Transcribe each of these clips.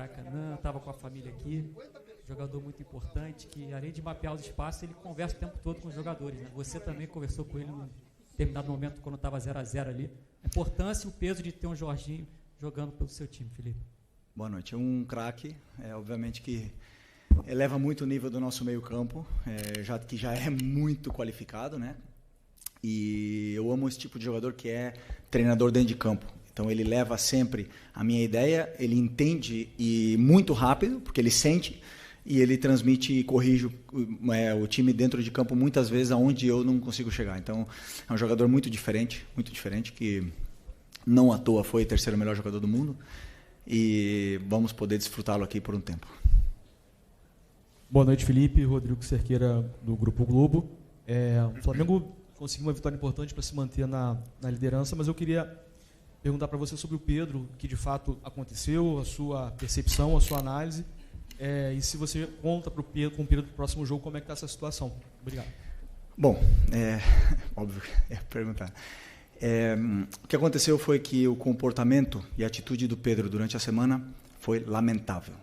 Maracanã, estava com a família aqui. Jogador muito importante, que além de mapear os espaços, ele conversa o tempo todo com os jogadores, né? Você também conversou com ele num determinado momento, quando estava 0-0 ali. A importância e o peso de ter um Jorginho jogando pelo seu time, Felipe. Boa noite. É um craque, obviamente que eleva muito o nível do nosso meio-campo, que já é muito qualificado, né? E eu amo esse tipo de jogador que é treinador dentro de campo. Então ele leva sempre a minha ideia, ele entende e muito rápido, porque ele sente, e ele transmite e corrige o time dentro de campo muitas vezes aonde eu não consigo chegar. Então é um jogador muito diferente, que não à toa foi o terceiro melhor jogador do mundo, e vamos poder desfrutá-lo aqui por um tempo. Boa noite, Felipe. Rodrigo Cerqueira, do Grupo Globo. O Flamengo conseguiu uma vitória importante para se manter na liderança, mas eu queria perguntar para você sobre o Pedro, o que de fato aconteceu, a sua percepção, a sua análise, e se você conta com o Pedro do próximo jogo, como é que está essa situação. Obrigado. Bom, óbvio que ia perguntar. O que aconteceu foi que o comportamento e a atitude do Pedro durante a semana foi lamentável.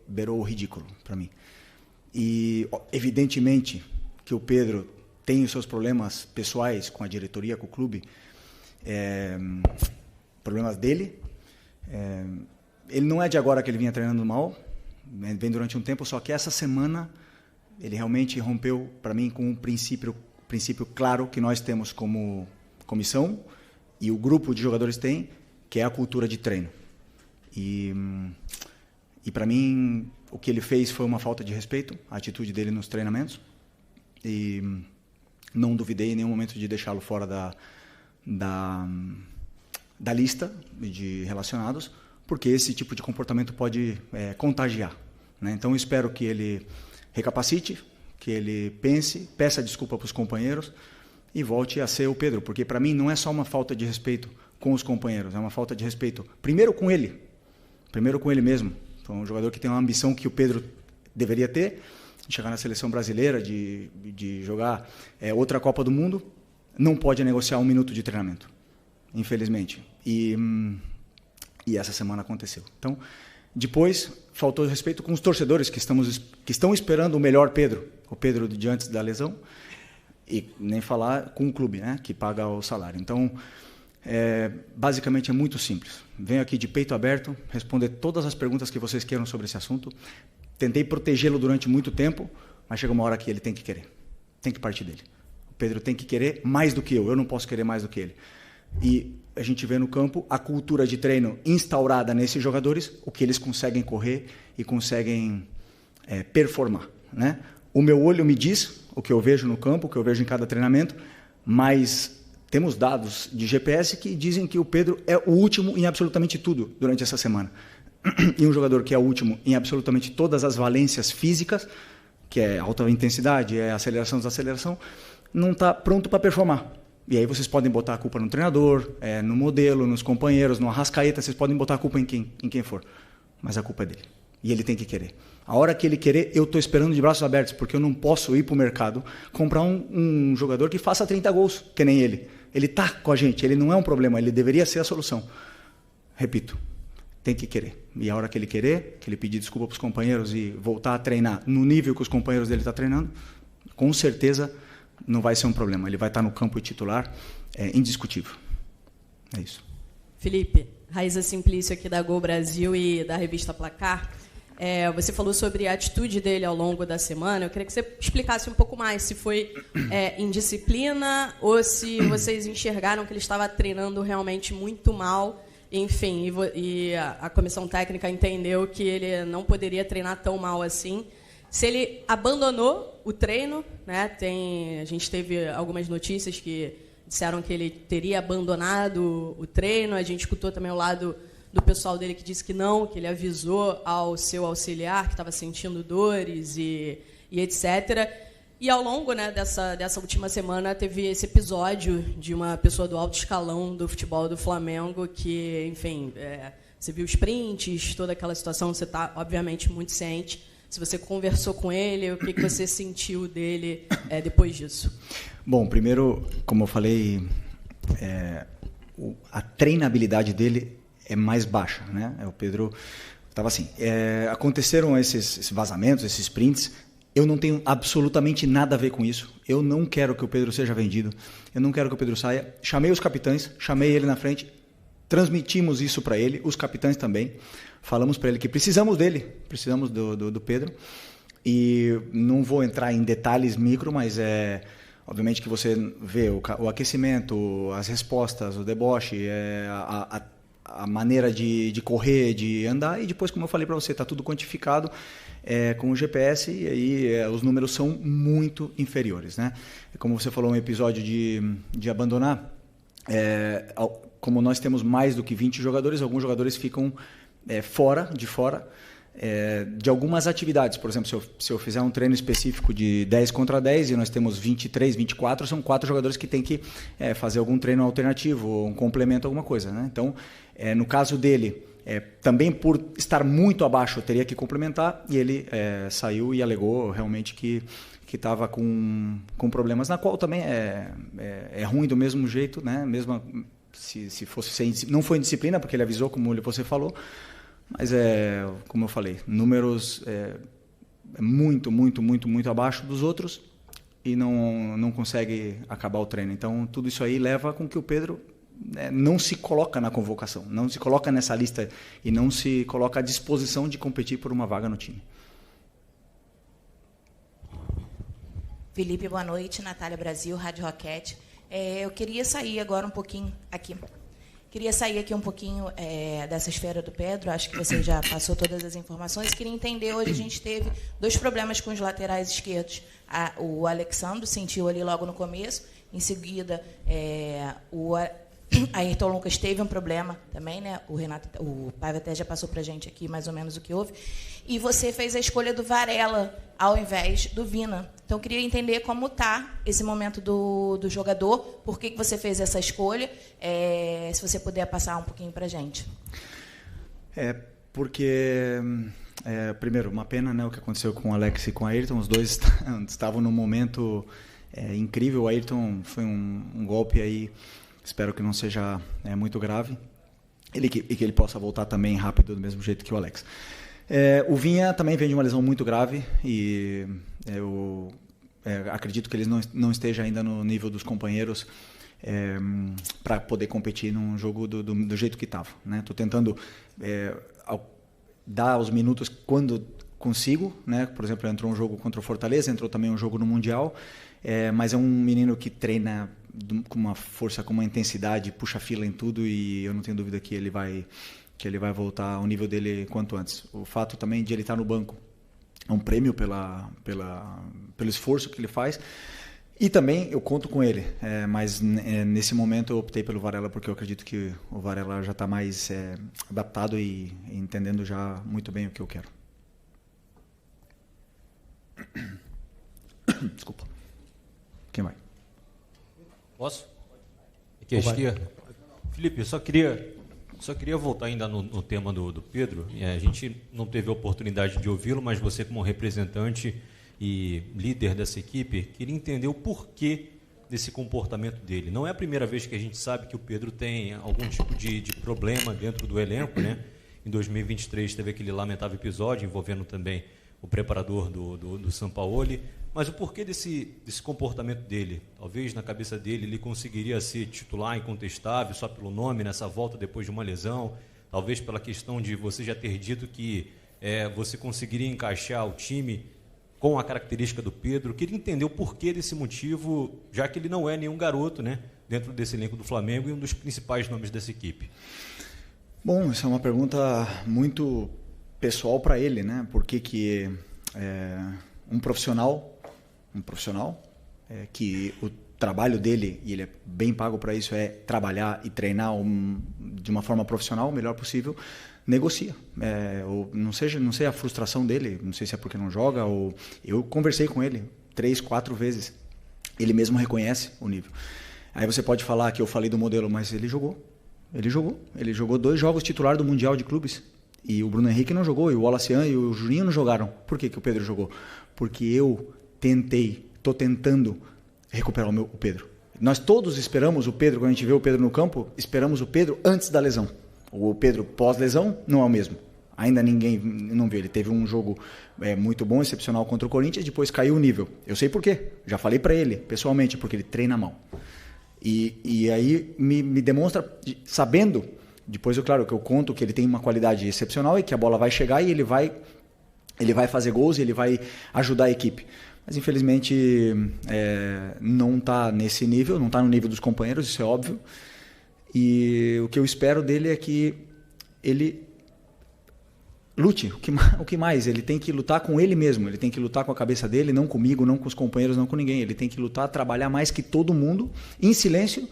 Beirou o ridículo para mim. E, evidentemente, que o Pedro tem os seus problemas pessoais com a diretoria, com o clube, problemas dele. Ele não é de agora que ele vinha treinando mal, vem durante um tempo, só que essa semana ele realmente rompeu, para mim, com um princípio claro que nós temos como comissão e o grupo de jogadores tem, que é a cultura de treino. E para mim, o que ele fez foi uma falta de respeito, a atitude dele nos treinamentos, e não duvidei em nenhum momento de deixá-lo fora da lista de relacionados, porque esse tipo de comportamento pode contagiar, né? Então eu espero que ele recapacite, que ele peça desculpa para os companheiros e volte a ser o Pedro, porque para mim não é só uma falta de respeito com os companheiros, é uma falta de respeito primeiro com ele mesmo. Então, um jogador que tem uma ambição que o Pedro deveria ter, de chegar na seleção brasileira, de jogar outra Copa do Mundo, não pode negociar 1 minuto de treinamento, infelizmente. E essa semana aconteceu. Então, depois, faltou respeito com os torcedores que estão esperando o melhor Pedro, o Pedro de antes da lesão, e nem falar com o clube, né, que paga o salário. Então, basicamente é muito simples. Venho aqui de peito aberto, responder todas as perguntas que vocês queiram sobre esse assunto. Tentei protegê-lo durante muito tempo, mas chega uma hora que ele tem que querer. Tem que partir dele. O Pedro tem que querer mais do que eu não posso querer mais do que ele. E a gente vê no campo a cultura de treino instaurada nesses jogadores, o que eles conseguem correr e conseguem performar, né? O meu olho me diz o que eu vejo no campo, o que eu vejo em cada treinamento, mas temos dados de GPS que dizem que o Pedro é o último em absolutamente tudo durante essa semana. E um jogador que é o último em absolutamente todas as valências físicas, que é alta intensidade, é aceleração, desaceleração, não está pronto para performar. E aí vocês podem botar a culpa no treinador, no modelo, nos companheiros, no Arrascaeta, vocês podem botar a culpa em quem for. Mas a culpa é dele. E ele tem que querer. A hora que ele querer, eu estou esperando de braços abertos, porque eu não posso ir para o mercado comprar um jogador que faça 30 gols, que nem ele. Ele está com a gente, ele não é um problema, ele deveria ser a solução. Repito, tem que querer. E a hora que ele querer, que ele pedir desculpa para os companheiros e voltar a treinar no nível que os companheiros dele estão treinando, com certeza não vai ser um problema. Ele vai estar no campo titular, indiscutível. É isso. Felipe, Raíza Simplício aqui da Gol Brasil e da revista Placar. Você falou sobre a atitude dele ao longo da semana. Eu queria que você explicasse um pouco mais se foi indisciplina ou se vocês enxergaram que ele estava treinando realmente muito mal. Enfim, e a comissão técnica entendeu que ele não poderia treinar tão mal assim. Se ele abandonou o treino, né? A gente teve algumas notícias que disseram que ele teria abandonado o treino. A gente escutou também o lado do pessoal dele que disse que não, que ele avisou ao seu auxiliar que estava sentindo dores e etc. E ao longo, né, dessa última semana teve esse episódio de uma pessoa do alto escalão do futebol do Flamengo que, enfim, você viu os prints, toda aquela situação, você está, obviamente, muito ciente. Se você conversou com ele, o que você sentiu dele depois disso? Bom, primeiro, como eu falei, a treinabilidade dele é mais baixa, né? O Pedro Estava assim, aconteceram esses vazamentos, esses prints. Eu não tenho absolutamente nada a ver com isso. Eu não quero que o Pedro seja vendido. Eu não quero que o Pedro saia. Chamei os capitães, chamei ele na frente, transmitimos isso para ele, os capitães também. Falamos para ele que precisamos dele, precisamos do Pedro. E não vou entrar em detalhes micro, mas obviamente que você vê o aquecimento, as respostas, o deboche, a maneira de correr, de andar. E depois, como eu falei para você, está tudo quantificado. Com o GPS, e aí os números são muito inferiores, né? Como você falou, um episódio de abandonar, como nós temos mais do que 20 jogadores, alguns jogadores ficam fora de algumas atividades. Por exemplo, se eu fizer um treino específico de 10 contra 10 e nós temos 23, 24, são 4 jogadores que têm que fazer algum treino alternativo, um complemento, alguma coisa, né? Então, no caso dele, também por estar muito abaixo, eu teria que complementar, e ele saiu e alegou realmente que estava com problemas, na qual também é ruim do mesmo jeito, né? Mesmo se fosse não foi indisciplina, porque ele avisou, como você falou, mas como eu falei, números muito abaixo dos outros, e não consegue acabar o treino. Então tudo isso aí leva com que o Pedro não se coloca na convocação, não se coloca nessa lista e não se coloca à disposição de competir por uma vaga no time. Felipe, boa noite. Natália Brasil, Rádio Roquete. Eu queria sair agora um pouquinho aqui. Queria sair aqui um pouquinho dessa esfera do Pedro. Acho que você já passou todas as informações. Queria entender, hoje a gente teve 2 problemas com os laterais esquerdos. O Alexandre sentiu ali logo no começo. Em seguida, o Ayrton Lucas teve um problema também, né? O Paiva até já passou para a gente aqui mais ou menos o que houve. E você fez a escolha do Varela ao invés do Vina. Então, eu queria entender como está esse momento do jogador, por que você fez essa escolha, se você puder passar um pouquinho para a gente. Porque, primeiro, uma pena, né, o que aconteceu com o Alex e com o Ayrton. Os dois estavam num momento incrível. O Ayrton foi um golpe aí. Espero que não seja muito grave e que ele possa voltar também rápido, do mesmo jeito que o Alex. O Vinha também vem de uma lesão muito grave e eu acredito que ele não esteja ainda no nível dos companheiros para poder competir num jogo do jeito que estava, né? Estou tentando dar os minutos quando consigo, né? Por exemplo, entrou um jogo contra o Fortaleza, entrou também um jogo no Mundial, mas é um menino que treina com uma força, com uma intensidade, puxa fila em tudo, e eu não tenho dúvida que ele vai voltar ao nível dele quanto antes. O fato também de ele estar no banco é um prêmio pelo esforço que ele faz, e também eu conto com ele, mas nesse momento eu optei pelo Varela, porque eu acredito que o Varela já está mais adaptado e entendendo já muito bem o que eu quero. Desculpa. Quem vai? Posso? Aqui à esquerda. Felipe, eu só queria voltar ainda no tema do Pedro. A gente não teve a oportunidade de ouvi-lo, mas você, como representante e líder dessa equipe, queria entender o porquê desse comportamento dele. Não é a primeira vez que a gente sabe que o Pedro tem algum tipo de problema dentro do elenco, né? Em 2023 teve aquele lamentável episódio envolvendo também o preparador do Sampaoli. Mas o porquê desse comportamento dele? Talvez na cabeça dele ele conseguiria ser titular incontestável só pelo nome nessa volta depois de uma lesão, talvez pela questão de você já ter dito que você conseguiria encaixar o time com a característica do Pedro. Queria entender o porquê desse motivo, já que ele não é nenhum garoto, né, dentro desse elenco do Flamengo e um dos principais nomes dessa equipe. Bom, essa é uma pergunta muito pessoal para ele, né? Por que um profissional que o trabalho dele, e ele é bem pago para isso, é trabalhar e treinar de uma forma profissional o melhor possível, negocia. Ou não sei a frustração dele, não sei se é porque não joga, ou eu conversei com ele 3, 4 vezes, ele mesmo reconhece o nível. Aí você pode falar que eu falei do modelo, mas ele jogou 2 jogos titular do Mundial de Clubes, e o Bruno Henrique não jogou, e o Wallace e o Juninho não jogaram. Por que o Pedro jogou? Porque eu estou tentando recuperar o Pedro. Nós todos esperamos o Pedro, quando a gente vê o Pedro no campo, esperamos o Pedro antes da lesão. O Pedro pós-lesão não é o mesmo. Ainda ninguém não viu. Ele teve um jogo muito bom, excepcional contra o Corinthians, depois caiu o nível. Eu sei por quê. Já falei para ele, pessoalmente, porque ele treina mal. E aí me demonstra, sabendo, depois, claro, que eu conto que ele tem uma qualidade excepcional e que a bola vai chegar e ele vai fazer gols e ele vai ajudar a equipe. Mas, infelizmente, não está nesse nível, não está no nível dos companheiros, isso é óbvio. E o que eu espero dele é que ele lute. O que mais? Ele tem que lutar com ele mesmo, ele tem que lutar com a cabeça dele, não comigo, não com os companheiros, não com ninguém. Ele tem que lutar, trabalhar mais que todo mundo, em silêncio.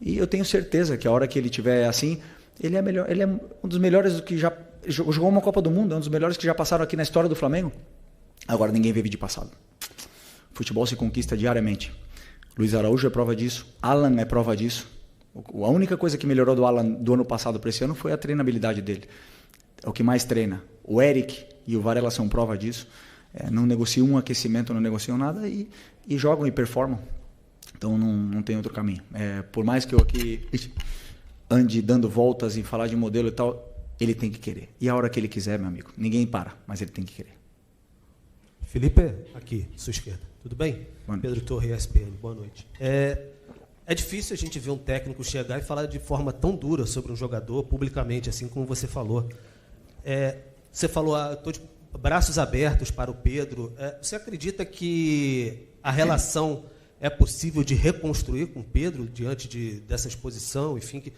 E eu tenho certeza que a hora que ele estiver assim, ele é melhor. Ele é um dos melhores que já jogou uma Copa do Mundo, é um dos melhores que já passaram aqui na história do Flamengo. Agora ninguém vê vídeo passado. Futebol se conquista diariamente. Luiz Araújo é prova disso, Alan é prova disso. A única coisa que melhorou do Alan do ano passado para esse ano foi a treinabilidade dele. É o que mais treina. O Eric e o Varela são prova disso. Não negociam um aquecimento, não negociam nada e jogam e performam. Então não tem outro caminho. Por mais que eu aqui ande dando voltas e falar de modelo e tal, ele tem que querer. E a hora que ele quiser, meu amigo, ninguém para, mas ele tem que querer. Felipe, aqui, sua esquerda. Tudo bem? Pedro Torre, ESPN. Boa noite. É difícil a gente ver um técnico chegar e falar de forma tão dura sobre um jogador publicamente, assim como você falou. Você falou, estou de braços abertos para o Pedro. Você acredita que a relação é possível de reconstruir com o Pedro diante dessa exposição? Enfim, que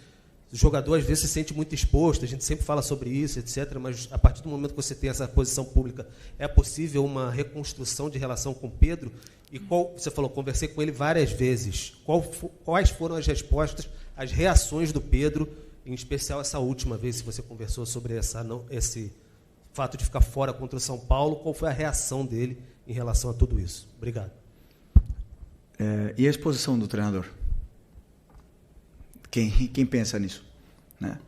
o jogador às vezes se sente muito exposto, a gente sempre fala sobre isso, etc. Mas a partir do momento que você tem essa posição pública, é possível uma reconstrução de relação com o Pedro? E você falou, conversei com ele várias vezes. Quais foram as respostas, as reações do Pedro, em especial essa última vez que você conversou sobre esse fato de ficar fora contra o São Paulo? Qual foi a reação dele em relação a tudo isso? Obrigado. E a exposição do treinador? Quem pensa nisso? Né?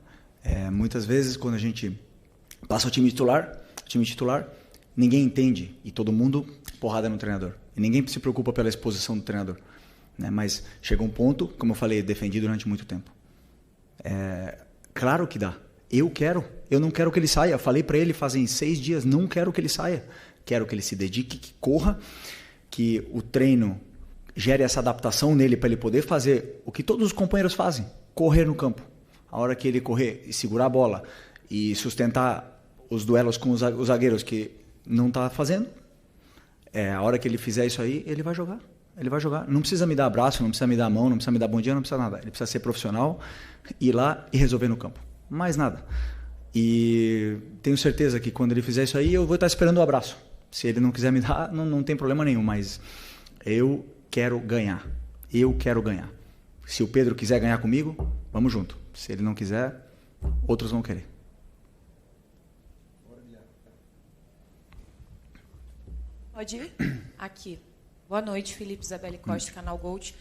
Muitas vezes, quando a gente passa o time titular, ninguém entende e todo mundo porrada no treinador. E ninguém se preocupa pela exposição do treinador. Né? Mas chega um ponto, como eu falei, defendi durante muito tempo. Claro que dá. Eu não quero que ele saia. Falei para ele fazem 6 dias, não quero que ele saia. Quero que ele se dedique, que corra, que o treino gere essa adaptação nele para ele poder fazer o que todos os companheiros fazem, correr no campo. A hora que ele correr e segurar a bola e sustentar os duelos com os zagueiros que não está fazendo, a hora que ele fizer isso aí, ele vai jogar. Ele vai jogar. Não precisa me dar abraço, não precisa me dar mão, não precisa me dar bom dia, não precisa nada. Ele precisa ser profissional, ir lá e resolver no campo. Mais nada. E tenho certeza que quando ele fizer isso aí, eu vou estar esperando o abraço. Se ele não quiser me dar, não tem problema nenhum, mas eu quero ganhar. Eu quero ganhar. Se o Pedro quiser ganhar comigo, vamos junto. Se ele não quiser, outros vão querer. Pode ir? Aqui. Boa noite, Felipe Isabelle Costa, Canal Gold.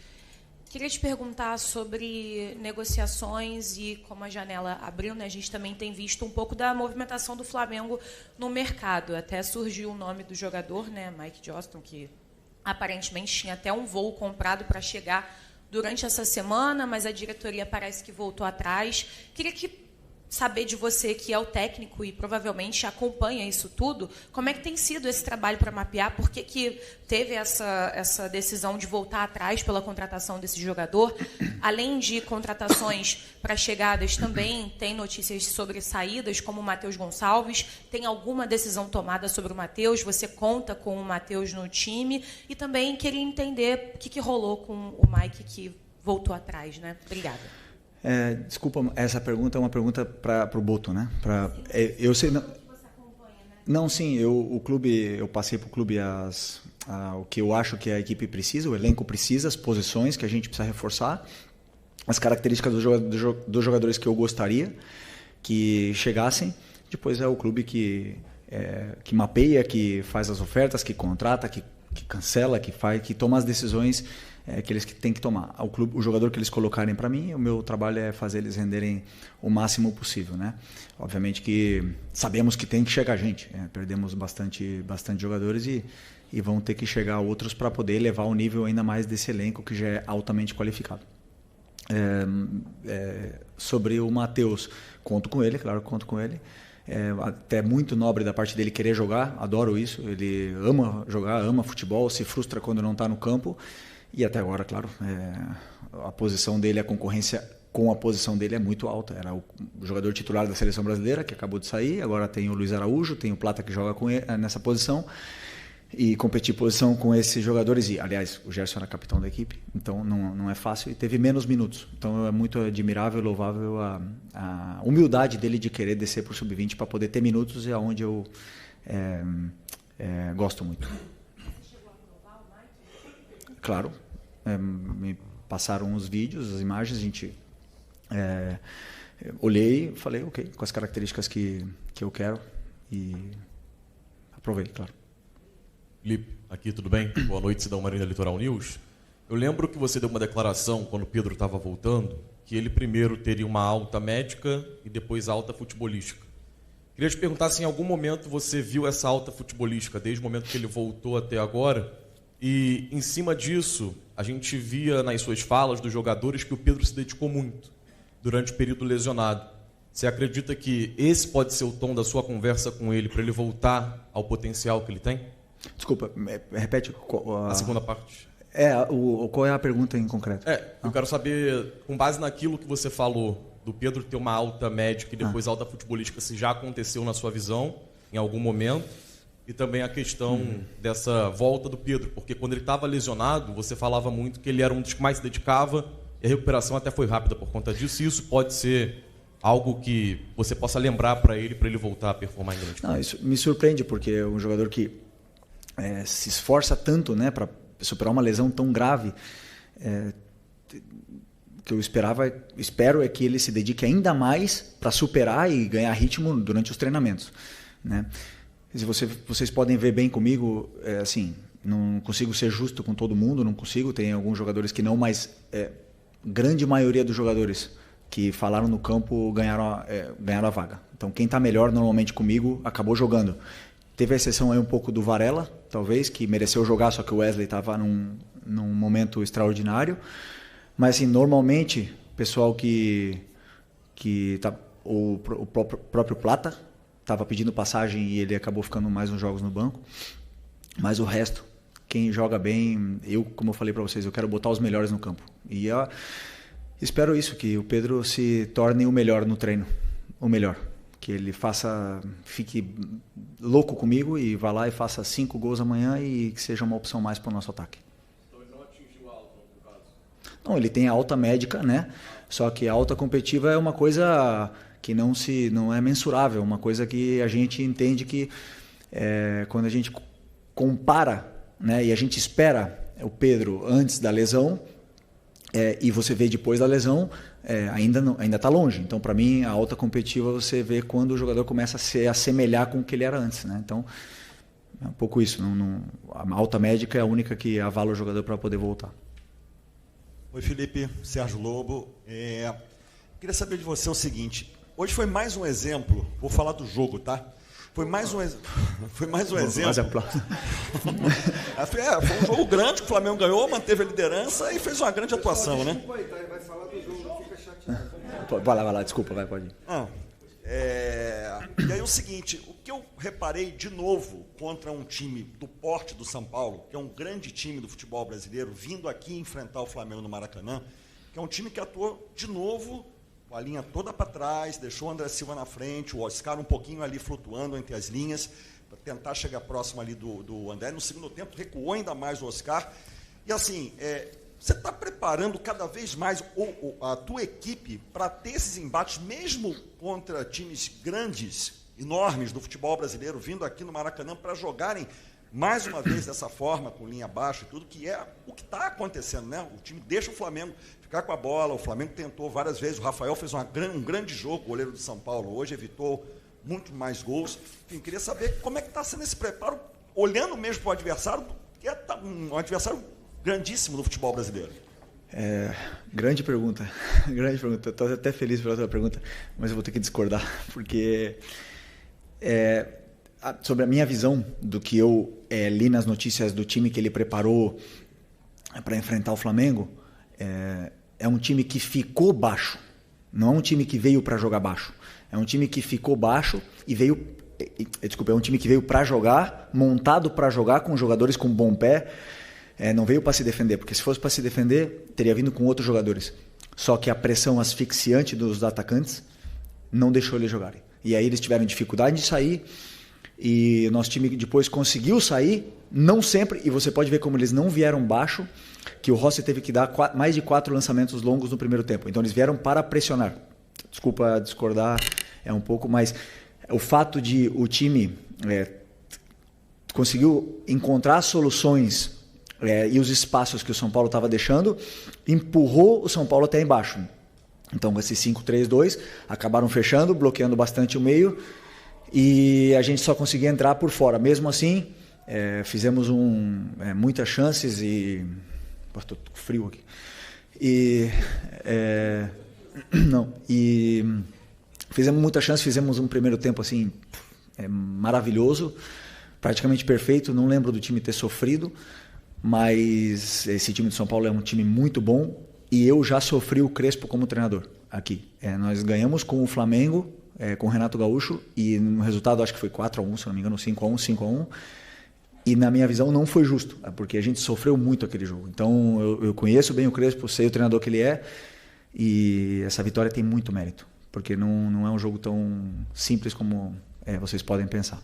Queria te perguntar sobre negociações e como a janela abriu, né? A gente também tem visto um pouco da movimentação do Flamengo no mercado. Até surgiu o nome do jogador, né? Mike Johnston, que aparentemente tinha até um voo comprado para chegar durante essa semana, mas a diretoria parece que voltou atrás. Queria saber de você, que é o técnico e provavelmente acompanha isso tudo, como é que tem sido esse trabalho para mapear, por que teve essa decisão de voltar atrás pela contratação desse jogador? Além de contratações para chegadas, também tem notícias sobre saídas, como o Matheus Gonçalves. Tem alguma decisão tomada sobre o Matheus? Você conta com o Matheus no time? E também queria entender o que rolou com o Mike, que voltou atrás, né? Obrigada. Desculpa, essa pergunta é uma pergunta para o Boto, né? Eu sei, não, sim, o clube, eu passei para o clube o que eu acho que a equipe precisa, o elenco precisa, as posições que a gente precisa reforçar, as características dos jogadores que eu gostaria que chegassem. Depois é o clube que mapeia, que faz as ofertas, que contrata, que cancela, que toma as decisões que eles têm que tomar. O jogador que eles colocarem para mim, o meu trabalho é fazer eles renderem o máximo possível, né? Obviamente que sabemos que tem que chegar gente, perdemos bastante jogadores e vão ter que chegar outros para poder elevar o nível ainda mais desse elenco que já é altamente qualificado. Sobre o Matheus, conto com ele, claro que conto com ele. até muito nobre da parte dele querer jogar, adoro isso, ele ama jogar, ama futebol, se frustra quando não está no campo, e até agora, claro, a posição dele, a concorrência com a posição dele é muito alta. Era o jogador titular da seleção brasileira, que acabou de sair, agora tem o Luiz Araújo, tem o Plata que joga com ele, nessa posição, e competir posição com esses jogadores, e aliás, o Gerson era capitão da equipe, então não é fácil, e teve menos minutos. Então é muito admirável e louvável a humildade dele de querer descer para o sub-20 para poder ter minutos, e é onde eu gosto muito. Claro, me passaram os vídeos, as imagens, a gente olhei e falei, ok, com as características que eu quero, e aprovei, claro. Felipe, aqui tudo bem? Boa noite, Cidão Marina Litoral News. Eu lembro que você deu uma declaração quando o Pedro estava voltando, que ele primeiro teria uma alta médica e depois alta futebolística. Queria te perguntar se em algum momento você viu essa alta futebolística, desde o momento que ele voltou até agora, e em cima disso, a gente via nas suas falas dos jogadores que o Pedro se dedicou muito durante o período lesionado. Você acredita que esse pode ser o tom da sua conversa com ele, para ele voltar ao potencial que ele tem? Desculpa, repete a segunda parte. Qual é a pergunta em concreto? Eu quero saber, com base naquilo que você falou, do Pedro ter uma alta médica e depois alta futebolística, se já aconteceu na sua visão, em algum momento, e também a questão dessa volta do Pedro, porque quando ele estava lesionado, você falava muito que ele era um dos que mais se dedicava, e a recuperação até foi rápida por conta disso, e isso pode ser algo que você possa lembrar para ele voltar a performar em grande campo. Isso me surpreende, porque é um jogador que se esforça tanto, né, para superar uma lesão tão grave, que eu espero é que ele se dedique ainda mais para superar e ganhar ritmo durante os treinamentos, né? Se vocês podem ver bem comigo, assim, não consigo ser justo com todo mundo, não consigo, tem alguns jogadores que não, mas grande maioria dos jogadores que falaram no campo ganharam a vaga. Então quem está melhor normalmente comigo acabou jogando. Teve a exceção aí um pouco do Varela, talvez, que mereceu jogar, só que o Wesley estava num momento extraordinário. Mas, assim, normalmente, o pessoal o próprio Plata estava pedindo passagem e ele acabou ficando mais uns jogos no banco. Mas o resto, quem joga bem, como eu falei para vocês, eu quero botar os melhores no campo. E eu espero isso, que o Pedro se torne o melhor no treino, o melhor. Que ele fique louco comigo e vá lá e faça 5 gols amanhã e que seja uma opção mais para o nosso ataque. Então ele não atingiu a alta, no caso? Não, ele tem a alta médica, né? Só que a alta competitiva é uma coisa que não é mensurável, uma coisa que a gente entende que quando a gente compara, né, e a gente espera o Pedro antes da lesão, e você vê depois da lesão, ainda está longe. Então, para mim, a alta competitiva você vê quando o jogador começa a se assemelhar com o que ele era antes, né? Então, é um pouco isso. A alta médica é a única que avala o jogador para poder voltar. Oi, Felipe, Sérgio Lobo. Queria saber de você o seguinte. Hoje foi mais um exemplo, vou falar do jogo, tá? Foi mais um exemplo. Foi um jogo grande, que o Flamengo ganhou, manteve a liderança e fez uma grande atuação, né? Vai falar do jogo, não fica chateado. Vai lá, desculpa, pode ir. E aí o seguinte, o que eu reparei de novo contra um time do porte do São Paulo, que é um grande time do futebol brasileiro, vindo aqui enfrentar o Flamengo no Maracanã, que é um time que atuou de novo com a linha toda para trás, deixou o André Silva na frente, o Oscar um pouquinho ali flutuando entre as linhas, para tentar chegar próximo ali do André. No segundo tempo, recuou ainda mais o Oscar. E assim, você está preparando cada vez mais a tua equipe para ter esses embates, mesmo contra times grandes, enormes do futebol brasileiro, vindo aqui no Maracanã para jogarem mais uma vez dessa forma, com linha baixa e tudo, que é o que está acontecendo, né? O time deixa o Flamengo ficar com a bola, o Flamengo tentou várias vezes, o Rafael fez um grande jogo, goleiro do São Paulo, hoje evitou muito mais gols. Enfim, queria saber como é que está sendo esse preparo, olhando mesmo para o adversário, que é um adversário grandíssimo do futebol brasileiro. Grande pergunta. Estou até feliz pela tua pergunta, mas eu vou ter que discordar, porque sobre a minha visão do que eu li nas notícias do time que ele preparou para enfrentar o Flamengo, é um time que ficou baixo, Não é um time que veio para jogar baixo. É um time que ficou baixo e veio... Desculpa, é um time que veio para jogar, montado para jogar, com jogadores com bom pé. Não veio para se defender, porque se fosse para se defender, teria vindo com outros jogadores. Só que a pressão asfixiante dos atacantes não deixou eles jogarem. E aí eles tiveram dificuldade de sair, e nosso time depois conseguiu sair, não sempre, e você pode ver como eles não vieram baixo, que o Rossi teve que dar mais de 4 lançamentos longos no primeiro tempo. Então eles vieram para pressionar. Desculpa discordar, um pouco, mas o fato de o time conseguiu encontrar soluções e os espaços que o São Paulo estava deixando, empurrou o São Paulo até embaixo. Então, esses 5-3-2 acabaram fechando, bloqueando bastante o meio, e a gente só conseguia entrar por fora. Mesmo assim, fizemos muitas chances e... Estou frio aqui. Fizemos muitas chances, fizemos um primeiro tempo assim, maravilhoso, praticamente perfeito. Não lembro do time ter sofrido, mas esse time de São Paulo é um time muito bom, e eu já sofri o Crespo como treinador aqui. Nós ganhamos com o Flamengo, com o Renato Gaúcho, e no resultado acho que foi 4-1, se não me engano, 5-1, 5-1. E na minha visão não foi justo, porque a gente sofreu muito aquele jogo. Então eu conheço bem o Crespo, sei o treinador que ele é, e essa vitória tem muito mérito, porque não é um jogo tão simples como vocês podem pensar.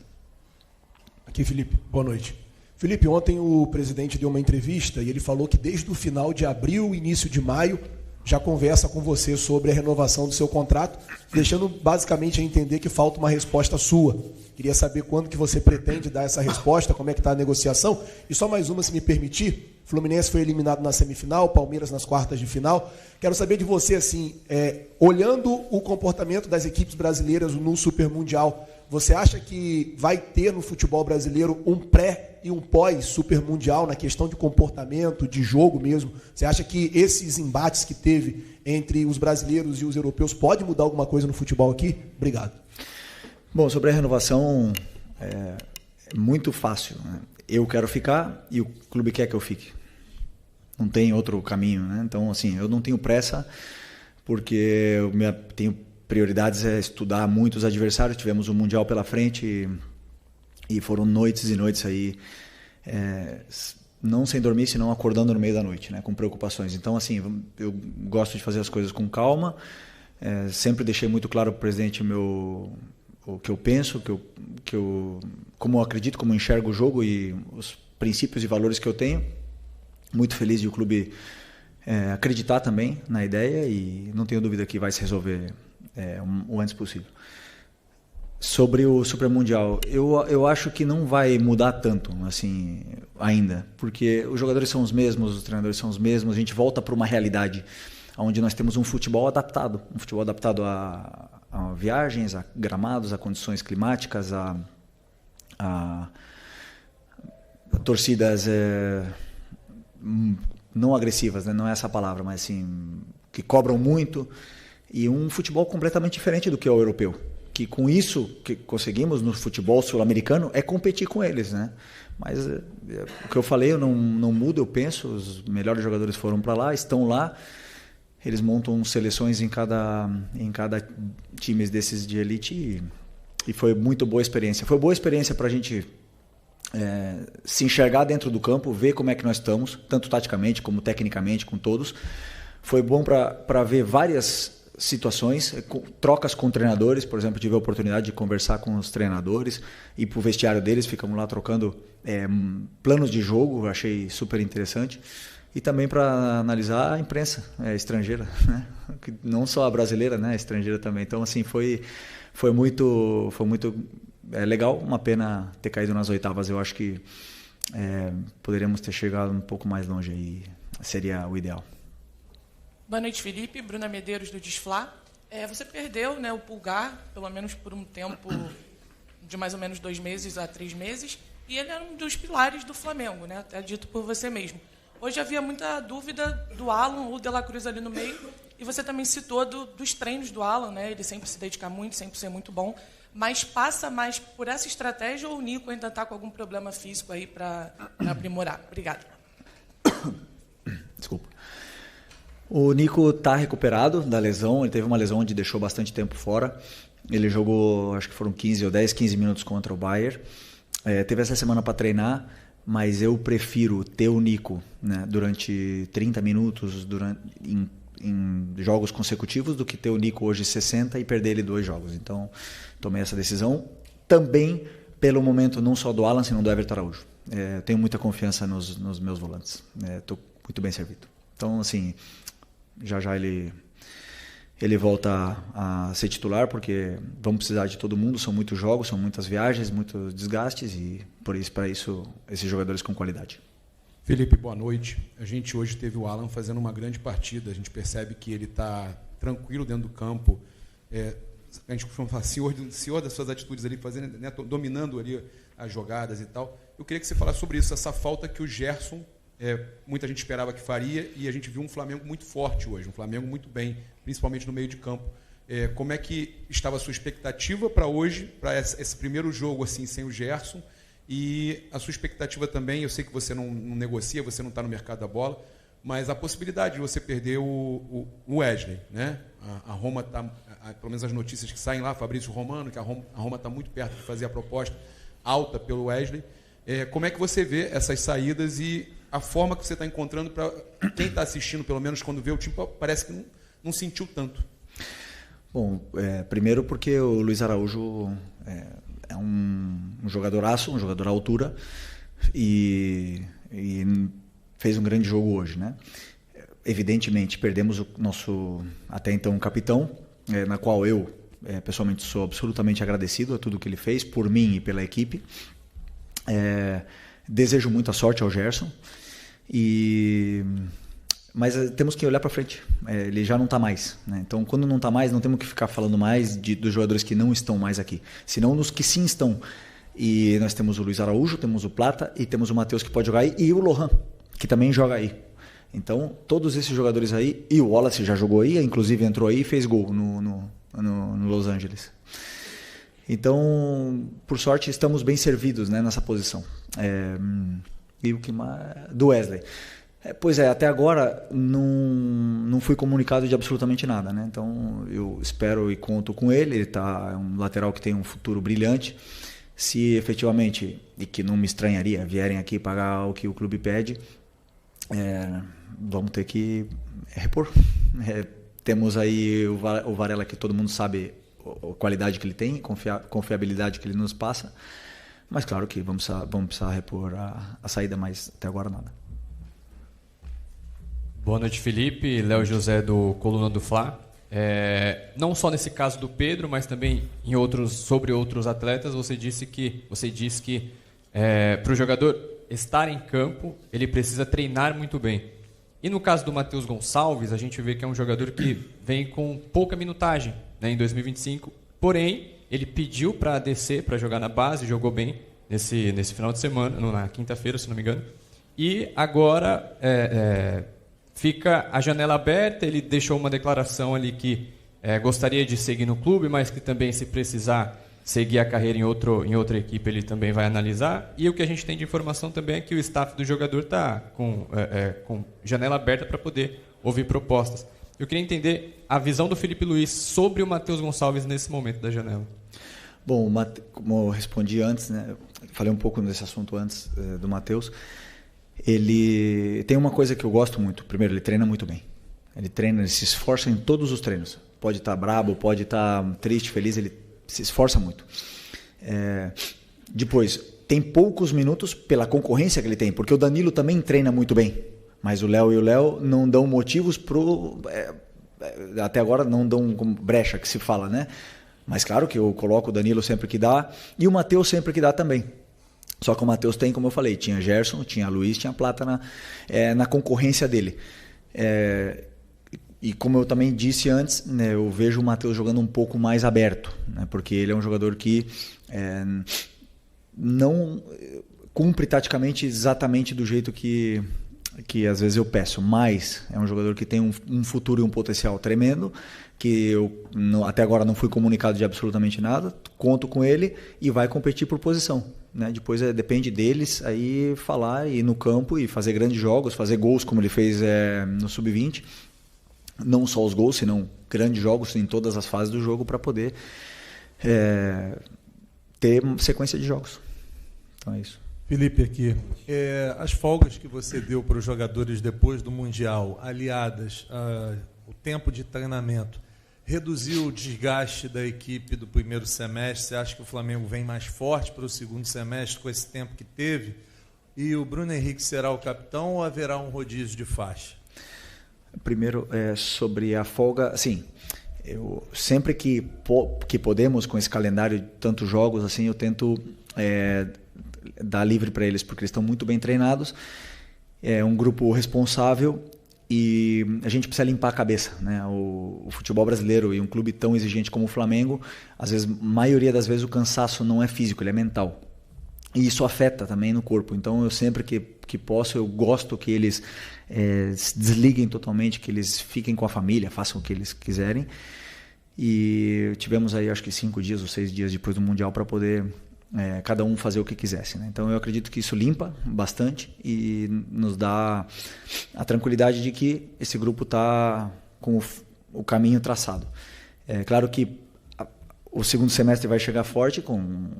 Aqui, Felipe, boa noite. Felipe, ontem o presidente deu uma entrevista e ele falou que desde o final de abril, início de maio, já conversa com você sobre a renovação do seu contrato, deixando basicamente a entender que falta uma resposta sua. Queria saber quando que você pretende dar essa resposta, como é que está a negociação. E só mais uma, se me permitir. Fluminense foi eliminado na semifinal, Palmeiras nas quartas de final. Quero saber de você, assim, olhando o comportamento das equipes brasileiras no Super Mundial, você acha que vai ter no futebol brasileiro um pré e um pós-Super Mundial na questão de comportamento, de jogo mesmo? Você acha que esses embates que teve entre os brasileiros e os europeus pode mudar alguma coisa no futebol aqui? Obrigado. Bom, sobre a renovação, é muito fácil, né? Eu quero ficar e o clube quer que eu fique. Não tem outro caminho, né? Então, assim, eu não tenho pressa, porque eu tenho prioridades estudar muito os adversários. Tivemos um Mundial pela frente e foram noites e noites aí, não sem dormir, senão acordando no meio da noite, né, com preocupações. Então, assim, eu gosto de fazer as coisas com calma. Sempre deixei muito claro para o presidente o que eu penso, como eu acredito, como eu enxergo o jogo e os princípios e valores que eu tenho. Muito feliz de o clube acreditar também na ideia, e não tenho dúvida que vai se resolver o antes possível. Sobre o Super Mundial, eu acho que não vai mudar tanto assim ainda, porque os jogadores são os mesmos, os treinadores são os mesmos. A gente volta para uma realidade onde nós temos um futebol adaptado a viagens, a gramados, a condições climáticas, a torcidas não agressivas, né? Não é essa a palavra, mas assim, que cobram muito, e um futebol completamente diferente do que é o europeu. Que com isso que conseguimos no futebol sul-americano é competir com eles, né? Mas o que eu falei, eu não mudo, eu penso, os melhores jogadores foram para lá, estão lá, eles montam seleções em cada time desses de elite, e foi muito boa experiência. Foi boa experiência para a gente se enxergar dentro do campo, ver como é que nós estamos, tanto taticamente como tecnicamente, com todos. Foi bom para ver várias situações, trocas com treinadores. Por exemplo, tive a oportunidade de conversar com os treinadores, ir para o vestiário deles, ficamos lá trocando planos de jogo, achei super interessante. E também para analisar a imprensa estrangeira, né? Não só a brasileira, né? A estrangeira também. Então, assim, foi muito legal. Uma pena ter caído nas oitavas. Eu acho que poderíamos ter chegado um pouco mais longe, e seria o ideal. Boa noite, Felipe. Bruna Medeiros, do Desflá. Você perdeu, né, o Pulgar, pelo menos por um tempo de mais ou menos 2 meses a 3 meses, e ele era um dos pilares do Flamengo, né, até dito por você mesmo. Hoje havia muita dúvida do Alan ou De La Cruz ali no meio, e você também citou dos treinos do Alan, né, ele sempre se dedica muito, sempre ser muito bom, mas passa mais por essa estratégia, ou o Nico ainda está com algum problema físico aí para aprimorar? Obrigado. Desculpa. O Nico está recuperado da lesão, ele teve uma lesão onde deixou bastante tempo fora. Ele jogou, acho que foram 15 minutos contra o Bayern. Teve essa semana para treinar, mas eu prefiro ter o Nico, né, durante 30 minutos em jogos consecutivos do que ter o Nico hoje 60 e perder ele 2 jogos. Então, tomei essa decisão. Também pelo momento não só do Alan, senão do Everton Araújo. Tenho muita confiança nos meus volantes. Estou muito bem servido. Então, assim, já ele volta a ser titular, porque vamos precisar de todo mundo, são muitos jogos, são muitas viagens, muitos desgastes, e para isso, esses jogadores com qualidade. Felipe, boa noite. A gente hoje teve o Alan fazendo uma grande partida, a gente percebe que ele está tranquilo dentro do campo, a gente costuma falar senhor das suas atitudes ali, fazendo, né, dominando ali as jogadas e tal. Eu queria que você falasse sobre isso, essa falta que o Gerson, muita gente esperava que faria, e a gente viu um Flamengo muito forte hoje, um Flamengo muito bem, principalmente no meio de campo. Como é que estava a sua expectativa para hoje, para esse primeiro jogo assim sem o Gerson, e a sua expectativa também, eu sei que você não negocia, você não está no mercado da bola, mas a possibilidade de você perder o Wesley, né? A Roma está, pelo menos as notícias que saem lá, Fabrício Romano, que a Roma está muito perto de fazer a proposta alta pelo Wesley. Como é que você vê essas saídas e a forma que você está encontrando para quem está assistindo, pelo menos quando vê o time, parece que não sentiu tanto? Bom, primeiro porque o Luiz Araújo é um jogadoraço, um jogador à altura, e fez um grande jogo hoje, né? Evidentemente, perdemos o nosso, até então, capitão, na qual eu, pessoalmente, sou absolutamente agradecido a tudo que ele fez, por mim e pela equipe. Desejo muita sorte ao Gerson, mas temos que olhar para frente. Ele já não está mais, né? Então, quando não está mais, não temos que ficar falando mais dos jogadores que não estão mais aqui, senão nos que sim estão. E nós temos o Luiz Araújo, temos o Plata e temos o Matheus que pode jogar aí, e o Lohan, que também joga aí. Então, todos esses jogadores aí, e o Wallace já jogou aí, inclusive entrou aí e fez gol no Los Angeles. Então, por sorte, estamos bem servidos, né, nessa posição. E o que mais? Do Wesley. Pois até agora não fui comunicado de absolutamente nada, né? Então eu espero e conto com ele. Ele é um lateral que tem um futuro brilhante. Se efetivamente, e que não me estranharia, vierem aqui pagar o que o clube pede, vamos ter que repor. Temos aí o Varela, que todo mundo sabe a qualidade que ele tem, confiabilidade que ele nos passa, mas claro que vamos precisar repor a saída, mas até agora nada. Boa noite, Felipe. Léo José, do Coluna do Fla. Não só nesse caso do Pedro, mas também sobre outros atletas, você diz que para o jogador estar em campo, ele precisa treinar muito bem. E no caso do Matheus Gonçalves, a gente vê que é um jogador que vem com pouca minutagem, né, em 2025, porém, ele pediu para descer, para jogar na base, jogou bem nesse final de semana, na quinta-feira, se não me engano, e agora fica a janela aberta. Ele deixou uma declaração ali que gostaria de seguir no clube, mas que também, se precisar seguir a carreira em outra equipe, ele também vai analisar. E o que a gente tem de informação também é que o staff do jogador está com janela aberta para poder ouvir propostas. Eu queria entender a visão do Felipe Luiz sobre o Matheus Gonçalves nesse momento da janela. Bom, como eu respondi antes, né, falei um pouco nesse assunto antes do Matheus. Ele tem uma coisa que eu gosto muito. Primeiro, ele treina muito bem. Ele se esforça em todos os treinos. Pode estar brabo, pode estar triste, feliz, ele se esforça muito. Depois, tem poucos minutos pela concorrência que ele tem, porque o Danilo também treina muito bem, mas o Léo não dão motivos até agora não dão brecha, que se fala, né? Mas claro que eu coloco o Danilo sempre que dá e o Matheus sempre que dá também. Só que o Matheus tem, como eu falei, tinha Gerson, tinha Luiz, tinha Plata na concorrência dele. E como eu também disse antes, né, eu vejo o Matheus jogando um pouco mais aberto, né, porque ele é um jogador que não cumpre taticamente exatamente do jeito que às vezes eu peço, mas é um jogador que tem um futuro e um potencial tremendo, que eu até agora não fui comunicado de absolutamente nada, conto com ele e vai competir por posição, né? Depois depende deles aí falar, ir no campo e fazer grandes jogos, fazer gols como ele fez no Sub-20, não só os gols, senão grandes jogos em todas as fases do jogo para poder ter sequência de jogos. Então é isso. Felipe, aqui, as folgas que você deu para os jogadores depois do Mundial, aliadas ao tempo de treinamento, reduziu o desgaste da equipe do primeiro semestre? Você acha que o Flamengo vem mais forte para o segundo semestre com esse tempo que teve? E o Bruno Henrique será o capitão ou haverá um rodízio de faixa? Primeiro, sobre a folga, sim. Eu sempre que podemos, com esse calendário de tantos jogos, assim, eu tento dar livre para eles, porque eles estão muito bem treinados. É um grupo responsável e a gente precisa limpar a cabeça, né? O futebol brasileiro e um clube tão exigente como o Flamengo, às vezes, maioria das vezes, o cansaço não é físico, ele é mental. E isso afeta também no corpo. Então, eu sempre que posso, eu gosto que eles se desliguem totalmente, que eles fiquem com a família, façam o que eles quiserem. E tivemos aí, acho que 5 dias ou 6 dias depois do Mundial para poder cada um fazer o que quisesse, né? Então, eu acredito que isso limpa bastante e nos dá a tranquilidade de que esse grupo está com o caminho traçado. É claro que o segundo semestre vai chegar forte com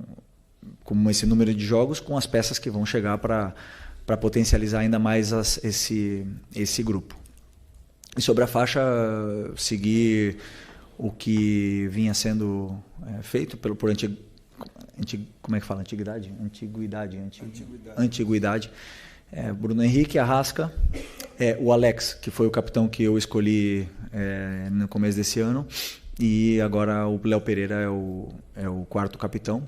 esse número de jogos, com as peças que vão chegar para potencializar ainda mais esse grupo. E sobre a faixa, seguir o que vinha sendo feito por como é que fala? Antiguidade. Bruno Henrique, Arrasca, o Alex, que foi o capitão que eu escolhi no começo desse ano, e agora o Léo Pereira é o quarto capitão,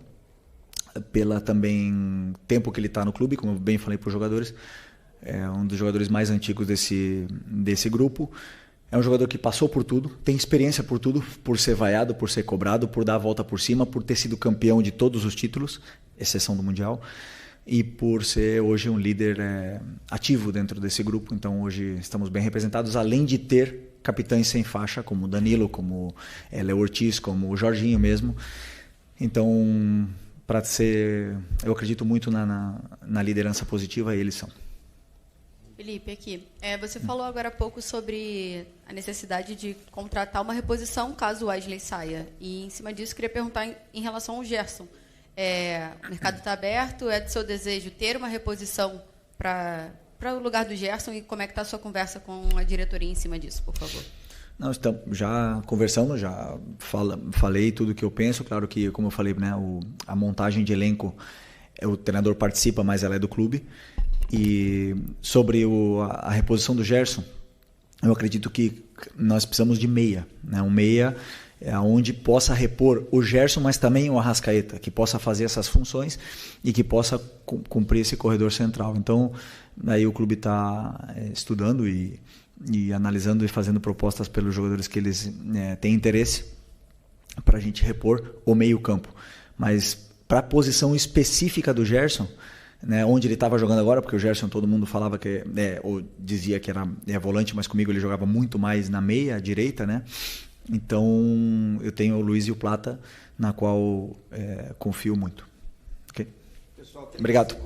pela também tempo que ele está no clube, como eu bem falei para os jogadores. É um dos jogadores mais antigos desse grupo. É um jogador que passou por tudo, tem experiência por tudo, por ser vaiado, por ser cobrado, por dar a volta por cima, por ter sido campeão de todos os títulos, exceção do Mundial, e por ser hoje um líder ativo dentro desse grupo. Então hoje estamos bem representados, além de ter capitães sem faixa, como o Danilo, como Léo Ortiz, como o Jorginho mesmo. Então, eu acredito muito na liderança positiva, e eles são. Felipe, aqui. Você falou agora há pouco sobre a necessidade de contratar uma reposição caso o Wesley saia. E, em cima disso, queria perguntar em relação ao Gerson. O mercado está aberto, é de seu desejo ter uma reposição para o lugar do Gerson, e como é que está a sua conversa com a diretoria em cima disso, por favor? Nós já conversamos, já falei tudo o que eu penso. Claro que, como eu falei, né, a montagem de elenco, o treinador participa, mas ela é do clube. E sobre a reposição do Gerson, eu acredito que nós precisamos de meia, né? Um meia onde possa repor o Gerson, mas também o Arrascaeta, que possa fazer essas funções e que possa cumprir esse corredor central. Então, aí o clube está estudando e analisando e fazendo propostas pelos jogadores que eles têm interesse para a gente repor o meio-campo. Mas para a posição específica do Gerson, né, onde ele estava jogando agora, porque o Gerson, todo mundo falava que ou dizia que era volante, mas comigo ele jogava muito mais na meia direita, né? Então eu tenho o Luiz e o Plata, na qual confio muito. Okay? Obrigado.